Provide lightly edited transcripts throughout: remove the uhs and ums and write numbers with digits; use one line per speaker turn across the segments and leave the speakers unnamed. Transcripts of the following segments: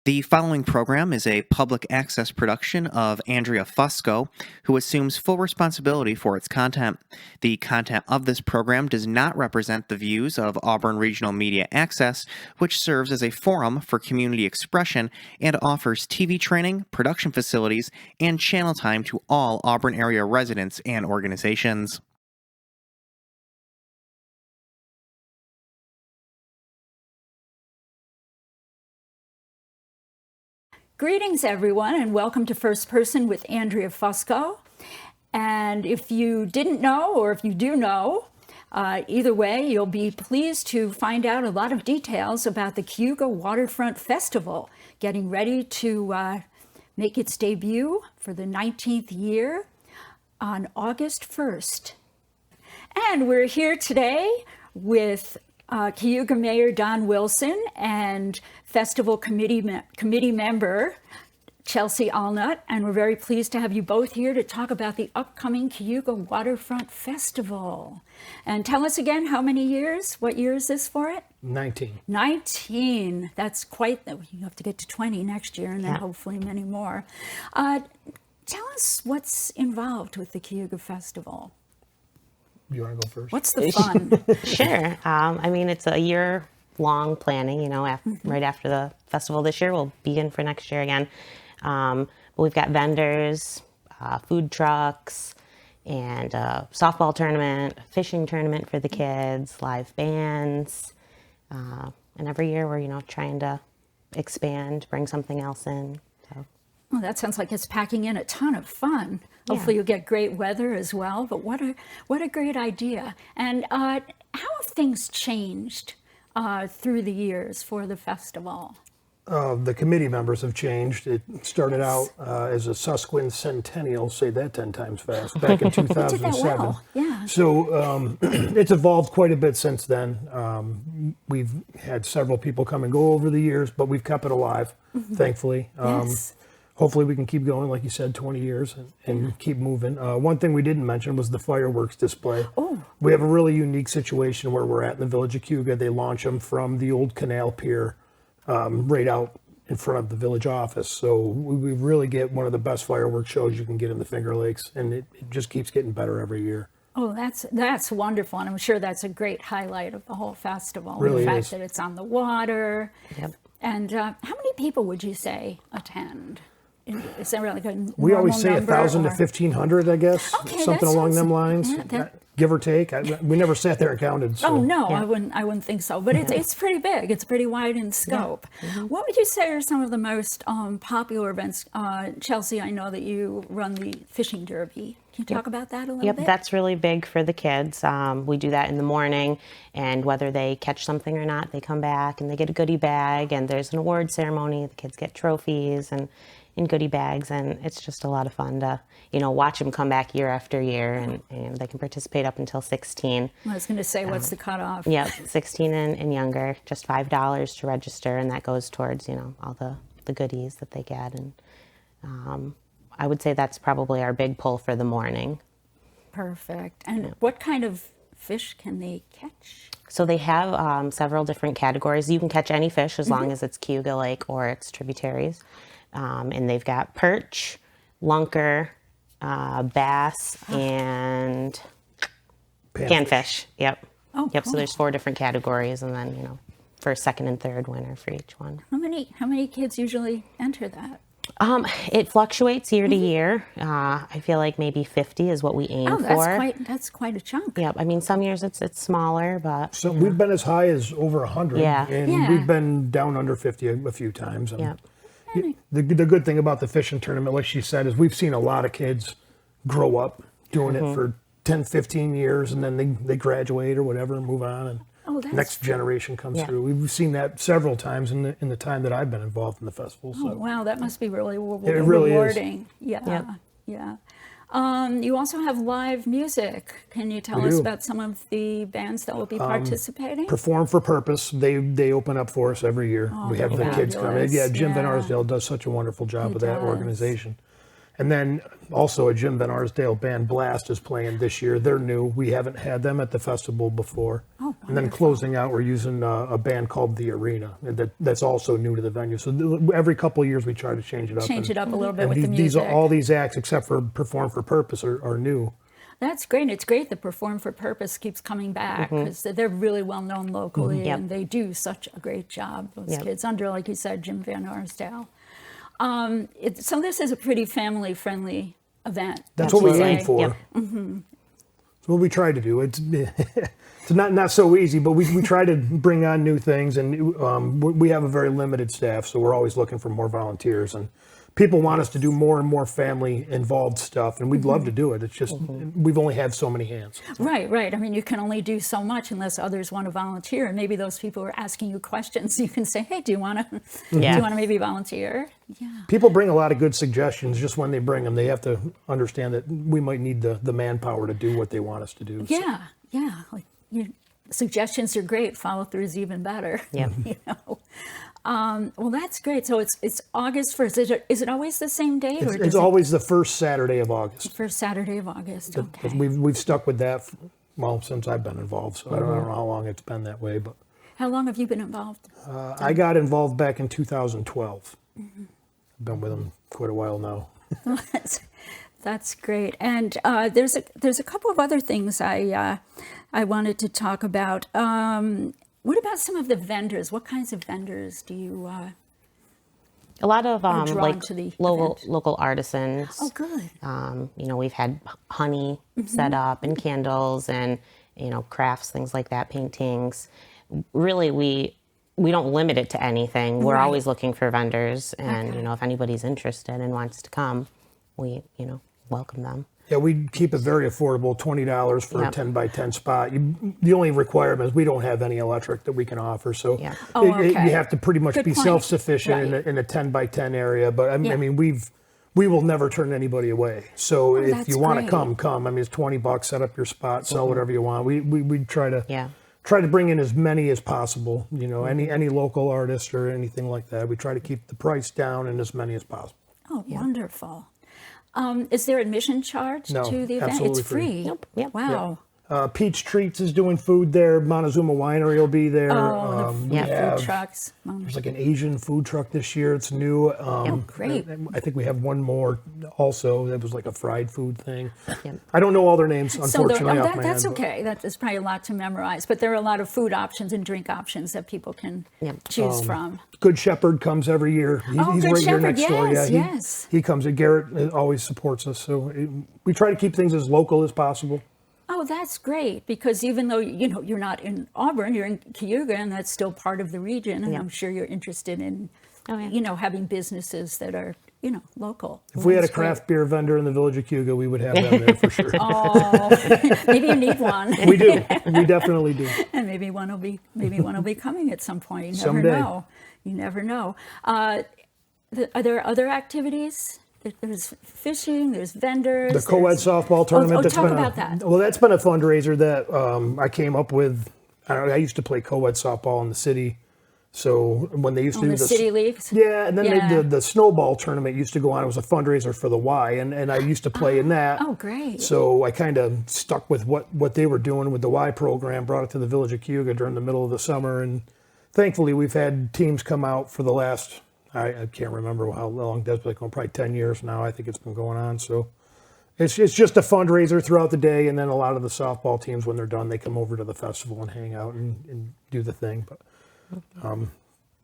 The following program is a public access production of Andrea Fusco, who assumes full responsibility for its content. The content of this program does not represent the views of Auburn Regional Media Access, which serves as a forum for community expression and offers TV training, production facilities, and channel time to all Auburn area residents and organizations.
Greetings, everyone, and welcome to First Person with Andrea Fusco. And if you didn't know, or if you do know, either way, you'll be pleased to find out a lot of details about the Cayuga Waterfront Festival, getting ready to make its debut for the 19th year on August 1st. And we're here today with Cayuga Mayor Don Wilson and Festival Committee member Chelsea Alnutt, and we're very pleased to have you both here to talk about the upcoming Cayuga Waterfront Festival. And tell us again, how many years? What year is this for it?
19.
19. That's quite, you have to get to 20 next year and then hopefully many more. Tell us what's involved with the Cayuga Festival.
You want to go first?
What's the fun?
Sure. I mean, it's a year-long planning, you know, right after the festival this year. We'll begin for next year again. But we've got vendors, food trucks, and a softball tournament, a fishing tournament for the kids, live bands. And every year we're, you know, trying to expand, bring something else in. So.
Well, that sounds like it's packing in a ton of fun. Hopefully you'll get great weather as well, but what a great idea. And how have things changed through the years for the festival?
The committee members have changed. It started out as a Sesquicentennial, say that 10 times fast, back in 2007.
Did that well. Yeah.
So it's evolved quite a bit since then. We've had several people come and go over the years, but we've kept it alive, thankfully.
Yes.
Hopefully we can keep going, like you said, 20 years and keep moving. One thing we didn't mention was the fireworks display.
Oh.
We have a really unique situation where we're at in the Village of Cayuga. They launch them from the old canal pier right out in front of the village office. So we really get one of the best fireworks shows you can get in the Finger Lakes, and it just keeps getting better every year.
Oh, that's wonderful, and I'm sure that's a great highlight of the whole festival.
Really
the fact
is.
that it's on the water.
Yep.
And how many people would you say attend? Is there like a
We always say 1,000 to
or?
1,500, I guess,
Okay,
something
that
along
sounds-
them lines,
yeah,
give or take. We never sat there and counted. So.
Oh no, I wouldn't think so. But it's pretty big. It's pretty wide in scope. What would you say are some of the most popular events? Chelsea, I know that you run the fishing derby. Can you talk about that a little bit?
Yep, that's really big for the kids. We do that in the morning, and whether they catch something or not, they come back and they get a goodie bag, and there's an award ceremony. The kids get trophies and in goodie bags, and it's just a lot of fun to, you know, watch them come back year after year, and they can participate up until 16.
I was going to say, what's the cutoff?
Yep, 16 and younger, just $5 to register, and that goes towards, you know, all the goodies that they get. And I would say that's probably our big pull for the morning.
Perfect. And what kind of fish can they catch?
So they have several different categories. You can catch any fish as long as it's Cayuga Lake or its tributaries. And they've got perch, lunker, bass, and panfish. Yep.
Oh,
yep.
cool.
So there's 4 different categories, and then, you know, first, second, and third winner for each one.
How many kids usually enter that?
It fluctuates year to year. I feel like maybe 50 is what we aim
Oh,
for.
that's quite a chunk.
Yep. I mean, some years it's smaller, but
So we've been as high as over 100,
Yeah.
and
Yeah.
we've been down under 50 a few times. And
Yep.
the good thing about the fishing tournament, like she said, is we've seen a lot of kids grow up doing it for 10, 15 years, and then they graduate or whatever and move on, and next generation comes through. We've seen that several times in the time that I've been involved in the festival. So.
Oh, wow, that must be really
really is.
rewarding. Yeah,
Yep.
yeah. You also have live music. Can you tell
We
us
do.
about some of the bands that will be participating?
Perform for Purpose. They open up for us every year. We have the kids come in.
fabulous.
Yeah, Jim Van
Yeah.
Arsdale does such a wonderful job
He
with that
does.
organization. And then also a Jim Van Arsdale band, Blast, is playing this year. They're new. We haven't had them at the festival before.
Oh,
and then closing out, we're using a band called The Arena. And that's also new to the venue. So every couple of years we try to change it up.
Change it up a little bit
and
with the
these
music.
all these acts, except for Perform for Purpose, are new.
That's great. It's great that Perform for Purpose keeps coming back because they're really well known locally
Yep.
and they do such a great job, those
Yep.
kids, under, like you said, Jim Van Arsdale. So this is a pretty family-friendly event.
That's what we
would
aim
say.
for.
Yep.
It's what we try to do. It's not so easy, but we try to bring on new things, and we have a very limited staff, so we're always looking for more volunteers. And people want us to do more and more family-involved stuff, and we'd love to do it. It's just we've only had so many hands.
Right, right. I mean, you can only do so much unless others want to volunteer. And maybe those people are asking you questions. You can say, "Hey, do you want to? Do you want to maybe volunteer?" Yeah.
People bring a lot of good suggestions. Just when they bring them, they have to understand that we might need the manpower to do what they want us to do. So-
Yeah, yeah. Like suggestions are great. Follow through is even better.
Yeah.
You know. Well, that's great. So it's August 1st. Is it always the same date? Or
It's
does it-
always the first Saturday of August.
First Saturday of August. Okay.
We've stuck with that, since I've been involved. So I don't know how long it's been that way, but
How long have you been involved?
I got involved back in 2012. I've been with them quite a while now.
That's great. And there's a couple of other things I wanted to talk about. What about some of the vendors? What kinds of vendors do you?
A lot of
drawn
like
to the
local artisans.
Oh, good.
We've had honey set up and candles and crafts, things like that, paintings. Really, we don't limit it to anything. We're
Right.
always looking for vendors, and if anybody's interested and wants to come, we welcome them.
Yeah, we keep it very affordable, $20 for a
Yep.
10 by 10 spot. The only requirement is we don't have any electric that we can offer, so
Yeah.
Oh, okay.
you have to pretty much
Good
be
point.
self-sufficient
Right.
in a 10 by 10 area. But I
Yeah.
mean, we will never turn anybody away. So if
that's
you want to
great.
come. I mean, it's $20, set up your spot, sell whatever you want. We try to
Yeah.
bring in as many as possible. Any local artist or anything like that. We try to keep the price down and as many as possible.
Oh, wonderful. Is there admission charge
No,
to the event?
absolutely
It's free.
Nope. Yep.
Wow.
Peach Treats is doing food there. Montezuma Winery will be there.
Oh,
we
yeah.
have-
Food trucks.
There's like an Asian food truck this year. It's new.
great.
I think we have one more also. That was like a fried food thing.
Yep.
I don't know all their names, unfortunately. off my
that's
head, but-
okay. That's probably a lot to memorize. But there are a lot of food options and drink options that people can choose from.
Good Shepherd comes every year. He's
Good
right here
Shepherd,
next door.
yes,
Yeah,
yes.
He comes. Garrett always supports us. So we try to keep things as local as possible.
Oh, that's great, because even though you're not in Auburn, you're in Cayuga, and that's still part of the region, and I'm sure you're interested in having businesses that are local.
If we had a
That's great.
craft beer vendor in the Village of Cayuga, we would have them there for sure.
Oh, maybe you need one.
We do. We definitely do.
And maybe one will be coming at some point. You never
Someday.
know. You never know. Are there other activities? There's fishing. There's vendors.
The co-ed
there's-
softball tournament.
Oh, talk about that.
Well, that's been a fundraiser that I came up with. I used to play co-ed softball in the city, so when they used to
On
do
the city leagues.
yeah, and then
Yeah.
the snowball tournament used to go on. It was a fundraiser for the Y, and I used to play in that.
Oh, great.
So I kind of stuck with what they were doing with the Y program, brought it to the Village of Cayuga during the middle of the summer, and thankfully we've had teams come out for the last, I can't remember how long that's been going, probably 10 years now. I think it's been going on. So it's just a fundraiser throughout the day, and then a lot of the softball teams, when they're done, they come over to the festival and hang out and do the thing. But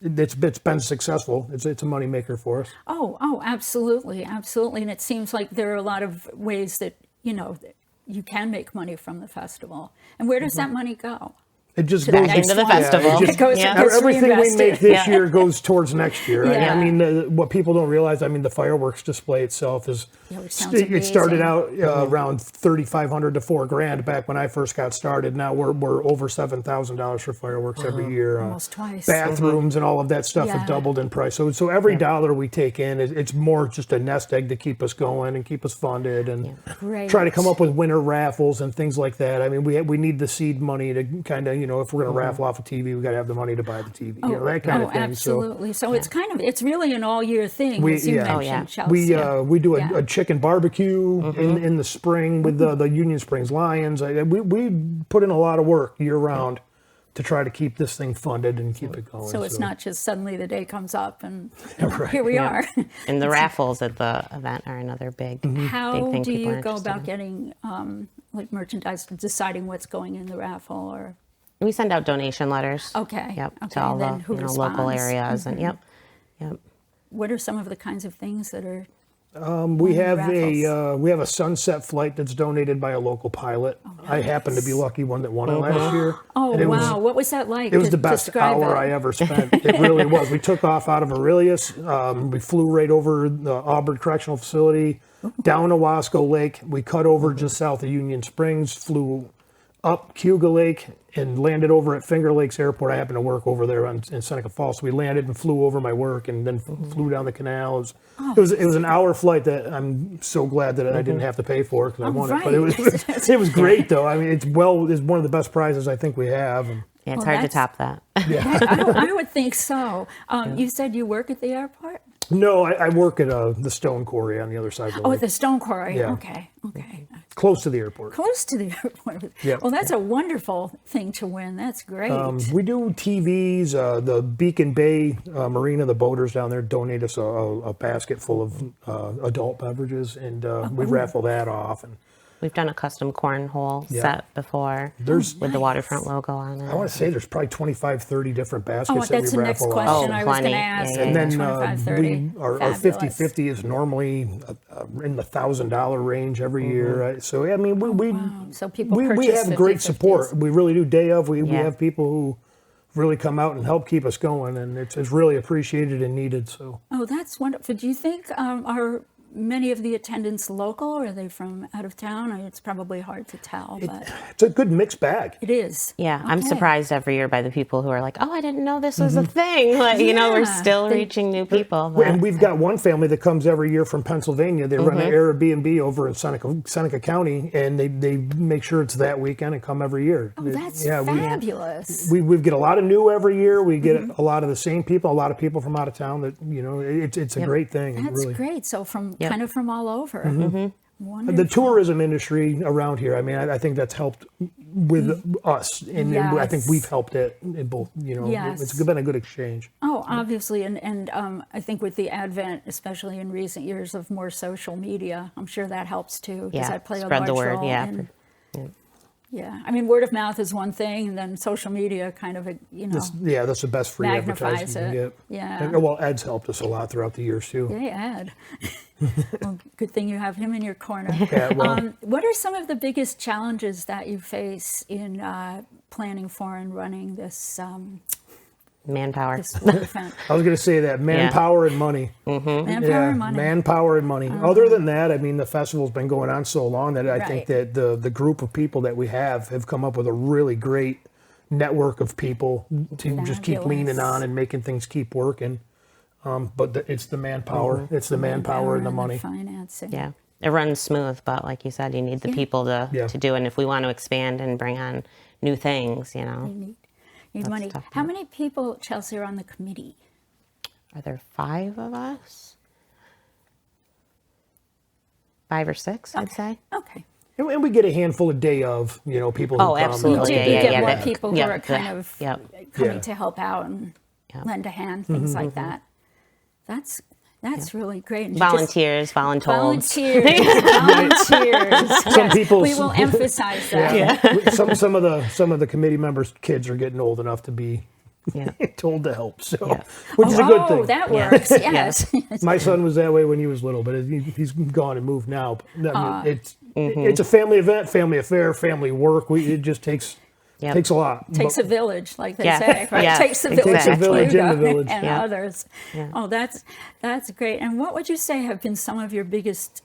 it's been successful. It's a moneymaker for us.
Oh, absolutely, absolutely. And it seems like there are a lot of ways that that you can make money from the festival. And where does that money go?
It just
To
goes
that
Into the
next one.
festival.
it just-
It goes-
Yeah.
it goes
Everything we
reinvested.
make this
Yeah.
year goes towards next year.
Yeah.
I mean, what people don't realize, I mean, the fireworks display itself is,
Which sounds
it started
amazing.
out around $3,500 to $4,000 back when I first got started. Now we're over $7,000 for fireworks every year.
Almost twice.
Bathrooms and all of that stuff
Yeah.
have doubled in price. So every dollar we take in, it's more just a nest egg to keep us going and keep us funded and
Great.
try to come up with winter raffles and things like that. I mean, we need the seed money to kind of you know, if we're going to raffle off a TV, we got to have the money to buy the TV. You know, that kind of thing.
Absolutely. So it's kind of, it's really an all year thing, as you mentioned, Chelsea.
We do a chicken barbecue in the spring with the Union Springs Lions. We put in a lot of work year round to try to keep this thing funded and keep it going.
So it's not just suddenly the day comes up and
Right.
here we are.
And the raffles at the event are another big, big
How
thing
do
people are
you go
interested
about
in.
getting like merchandise, deciding what's going in the raffle? Or
We send out donation letters.
Okay.
Yep.
Okay,
To all
and then
the
who
local
responds?
areas and yep.
what are some of the kinds of things that are
We have
raffles?
we have a sunset flight that's donated by a local pilot. I happen to be lucky one that won it last year.
Oh,
And it was-
wow. What was that like?
It was the best hour I ever spent. It really was. We took off out of Aurelius. We flew right over the Auburn Correctional Facility, down to Wasco Lake. We cut over just south of Union Springs, flew up Cayuga Lake, and landed over at Finger Lakes Airport. I happen to work over there in Seneca Falls. So we landed and flew over my work, and then flew down the canal. It was an hour flight that I'm so glad that I didn't have to pay for because I won it. But it was great though. I mean, it's one of the best prizes I think we have. And
Yeah, it's
Well,
hard to top that.
I would think so. You said you work at the airport?
no, I work at the stone quarry on the other side of the
Oh,
lake,
at the stone quarry.
Yeah.
Okay.
close to the airport.
Close to the airport.
Yeah.
Well, that's a wonderful thing to win. That's great.
We do TVs. The Beacon Bay Marina, the boaters down there donate us a basket full of adult beverages, and we raffle that off. And
We've done a custom cornhole set before with the waterfront logo on it.
I want to say there's probably 25, 30 different baskets that
that's
we
the next
raffle
question
off.
I was going
plenty.
to ask.
Yeah,
And then
25, 30.
our
Fabulous.
50-50 is normally in the $1,000 range every year. Right? So I mean, we
So people
we
purchase
have great
50-50s.
support. We really do. Day of, we
Yeah.
have people who really come out and help keep us going, and it's really appreciated and needed. So
Oh, that's wonderful. Do you think are many of the attendants local, or are they from out of town? I mean, it's probably hard to tell, but
it's a good mixed bag.
it is.
Yeah, I'm
Okay.
surprised every year by the people who are like, "Oh, I didn't know this was a thing." Like, you know, we're
Yeah.
still reaching new people. but-
And we've got one family that comes every year from Pennsylvania. They run an Airbnb over in Seneca County, and they make sure it's that weekend and come every year.
Oh, that's
Yeah,
fabulous.
we get a lot of new every year. We get a lot of the same people, a lot of people from out of town. That it's a great thing.
That's
really.
great. So kind of from all over. Wonderful.
The tourism industry around here, I mean, I think that's helped with us, and I think
Yes.
we've helped it in both.
Yes.
It's been a good exchange.
Oh, obviously, and I think with the advent, especially in recent years, of more social media, I'm sure that helps too. Because
Yeah,
I play
spread
a
the
large
word,
role
yeah,
in- I mean, word of mouth is one thing, and then social media kind of,
That's the best free
Magnifies
advertising you
it.
can get.
Yeah.
And, well, Ed's helped us a lot throughout the years too.
Yay, Ed. Well, good thing you have him in your corner.
Yeah, well-
What are some of the biggest challenges that you face in planning for and running this
manpower.
event?
I was going to say that manpower and money.
Manpower and money.
Manpower and money. Other than that, I mean, the festival's been going on so long that I think
Right.
that the group of people that we have come up with a really great network of people to just keep leaning
Fabulous.
on and making things keep working. But it's the manpower. It's the manpower and the money.
Financing.
Yeah, it runs smooth, but like you said, you need the people to do it. And if we want to expand and bring on new things,
You need money.
tough.
How many people, Chelsea, are on the committee?
are there 5 of us? 5 or 6, I'd say.
Okay.
And we get a handful a day of, people who
Oh,
come.
absolutely.
You
Yeah,
get
yeah,
more
yeah.
people who
Yeah,
are kind
yeah,
of
yeah.
coming
Yeah.
to help out and
Yeah.
lend a hand, things like that. That's really great. And you
Volunteers,
Volunteers.
Some people.
We will emphasize that.
Some of the committee members' kids are getting old enough to be
Yeah.
told to help. So,
Yeah.
which is a good thing.
Oh, that works. Yes.
My son was that way when he was little, but he's gone and moved now. But, I mean, it's a family event, family affair, family work. It just takes a lot.
Takes a village, like they
Yeah.
say. Right?
Yeah,
Takes a
exactly.
village,
Takes a
village in the
Cayuga
village.
and
Yeah.
others.
Yeah.
Oh, that's great. And what would you say have been some of your biggest,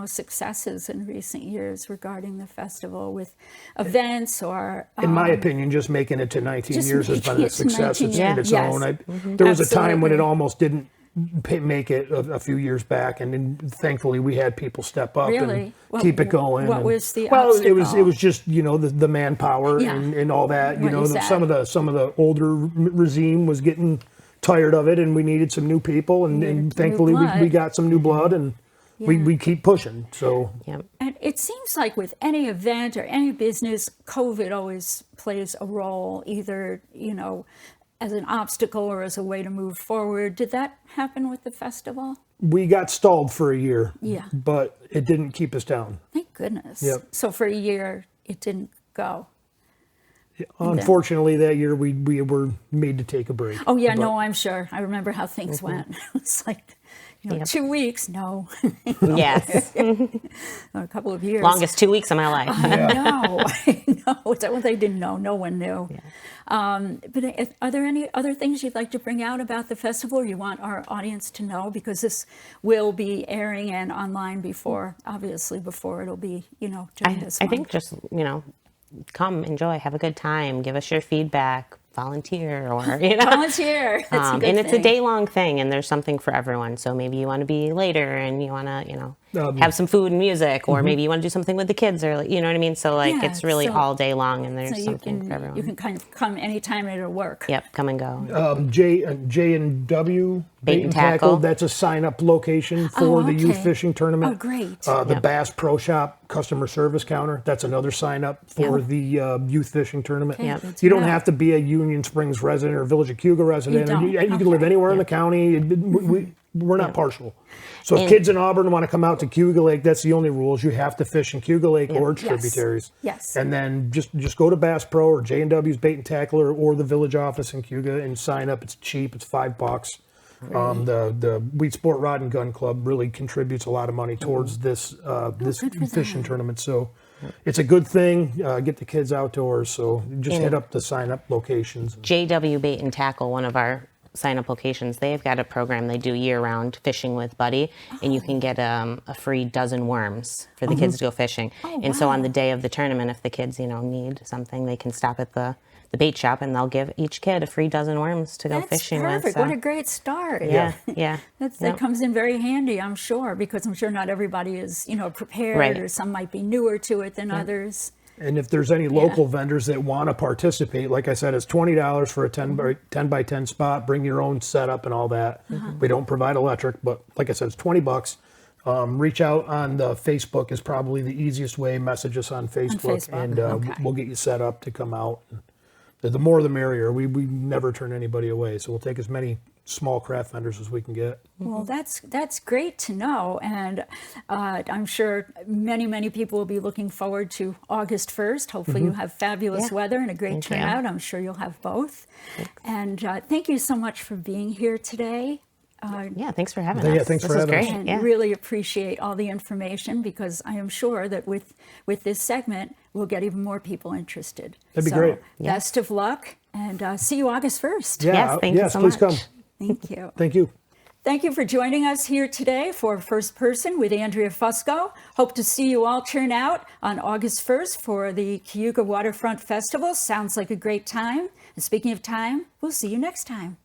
successes in recent years regarding the festival with events or?
In my opinion, just making it to 19
just
years has been
making
a
it to
success
19
in its
years.
own.
Yes.
There was a time when it
Absolutely.
almost didn't make it a few years back, and then thankfully we had people step up
Really?
and keep it going.
What
and,
was the
well? It
obstacle?
was just the manpower
Yeah.
and all that.
What is that?
Some of the older regime was getting tired of it, and we needed some new people, and
New
thankfully
blood.
we got some new blood, and we keep pushing. So
Yep.
And it seems like with any event or any business, COVID always plays a role, either, as an obstacle or as a way to move forward. Did that happen with the festival?
we got stalled for a year.
Yeah.
But it didn't keep us down.
Thank goodness.
Yep.
So for a year, it didn't go.
Unfortunately, that year we were made to take a break.
Oh, yeah,
But-
no, I'm sure. I remember how things went. It's like,
Yep.
2 weeks, no.
Yes.
A couple of years.
Longest 2 weeks of my life.
I know. Is that what they didn't know? No one knew. But are there any other things you'd like to bring out about the festival, or you want our audience to know? Because this will be airing and online before it'll be, during this
I
month.
think just, come, enjoy, have a good time, give us your feedback, volunteer, or,
Volunteer. That's a good
and it's a
thing.
day-long thing, and there's something for everyone. So maybe you want to be later and you want to, have some food and music, or maybe you want to do something with the kids, or, you know what I mean? So,
Yeah,
it's really
so-
all day long, and there's
So you
something for
can
everyone.
kind of come anytime and it'll work.
Yep, come and go.
J&W
Bait and Tackle.
That's a sign-up location for the youth
okay.
fishing tournament.
Oh, great.
The
Yep.
Bass Pro Shop customer service counter. That's another sign-up for the youth fishing tournament.
Okay,
Yep.
good to
You don't
know.
have to be a Union Springs resident or Village of Cayuga resident.
don't.
You can live
Okay.
anywhere in the county. We're not partial. So if kids in Auburn want to come out to Cayuga Lake, that's the only rules. You have to fish in Cayuga Lake or its
Yes.
tributaries.
Yes.
And then just go to Bass Pro or J&W's Bait and Tackle or the village office in Cayuga and sign up. It's cheap. It's $5. The Weed Sport Rod and Gun Club really contributes a lot of money towards this this
good for
fishing
them.
tournament. So it's a good thing. Get the kids outdoors. So just hit up the sign up locations.
JW Bait and Tackle, one of our sign-up locations, they've got a program they do year-round, Fishing with Buddy, and you can get a free dozen worms for the kids to go fishing. And so on the day of the tournament, if the kids, need something, they can stop at the bait shop, and they'll give each kid a free dozen worms to go
That's
fishing
perfect.
with. So,
What a great start.
yeah.
That
Yep.
comes in very handy, I'm sure, because I'm sure not everybody is, prepared,
Right.
or some might be newer to it than others.
And if there's any local vendors that want to participate, like I said, it's $20 for a 10 by 10 spot. Bring your own setup and all that. We don't provide electric, but like I said, it's $20. Reach out on the Facebook is probably the easiest way. Message us on Facebook,
Facebook,
and
okay.
we'll get you set up to come out. The more the merrier. We never turn anybody away, so we'll take as many small craft vendors as we can get.
Well, that's great to know, and I'm sure many people will be looking forward to August 1st. Hopefully you have fabulous
Yeah.
weather and a great
Thank you.
turnout. I'm sure you'll have both. And thank you so much for being here today.
Yeah, thanks for having
Yeah,
us.
thanks
This
for
is
having us.
great.
And
Yeah.
really appreciate all the information, because I am sure that with this segment, we'll get even more people interested.
That'd be great.
Yeah.
Best of luck, and see you August 1st.
Yeah,
Yes, thank you
yes,
so
please
much.
come.
Thank you.
Thank you.
Thank you for joining us here today for First Person with Andrea Fusco. Hope to see you all turn out on August 1st for the Cayuga Waterfront Festival. Sounds like a great time. And speaking of time, we'll see you next time.